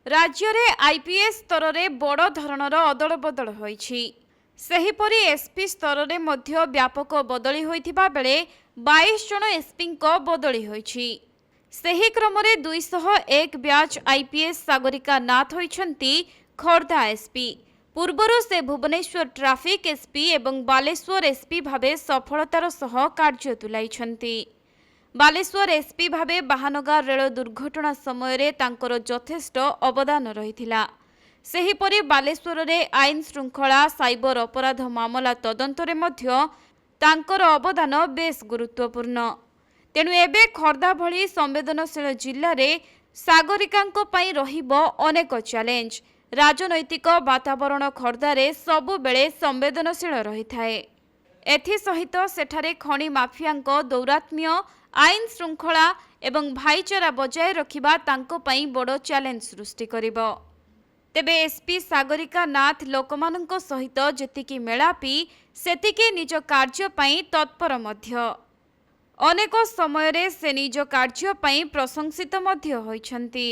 राज्य रे आईपीएस स्तर में बड़ धरणर अदल बदल होईछि। सेहीपरि एसपी स्तर में मध्य व्यापक बदली होइथिबा बेले 22 जन एसपी बदली होईछि। सेही क्रम में 201 ब्याच आईपीएस सागरिका नाथ होइछंती खोर्धा एसपी। पूर्वरु से भुवनेश्वर ट्राफिक एसपी एवं बालेश्वर एसपी भावे सफलतार सह कार्य तुलाइछंती। बालेश्वर एसपी भावे बाहानगा रेल दुर्घटना समय रे तांकर यथेष्ट अवदान रहिथिला। सेहीपरि बालेश्वर रे आईन श्रृंखला साइबर अपराध मामला तदंतरे मध्य तांकर अवदान बेस गुरुत्वपूर्ण। तेणु एबे खोर्धा भली संवेदनशील जिल्ला रे सागरिकांको पई रहिबो अनेक चैलेंज। राजनैतिक वातावरण खोर्धारे सबु बेले संवेदनशील रही थाए। एथि सहित सेठारे खणी माफियांको दौरात्म्य आईन श्रृंखला एवं भाईचारा बजाय रखिबा तांको पई बड़ चैलेंज सृष्टि करिबो। तेबे एसपी सागरिका नाथ लोकमानंको सहित जेतिकी मेलापी सेतिकी निज कार्य पई तत्पर मध्य। अनेक समय रे से निज कार्य पई प्रशंसित मध्य होइछंती।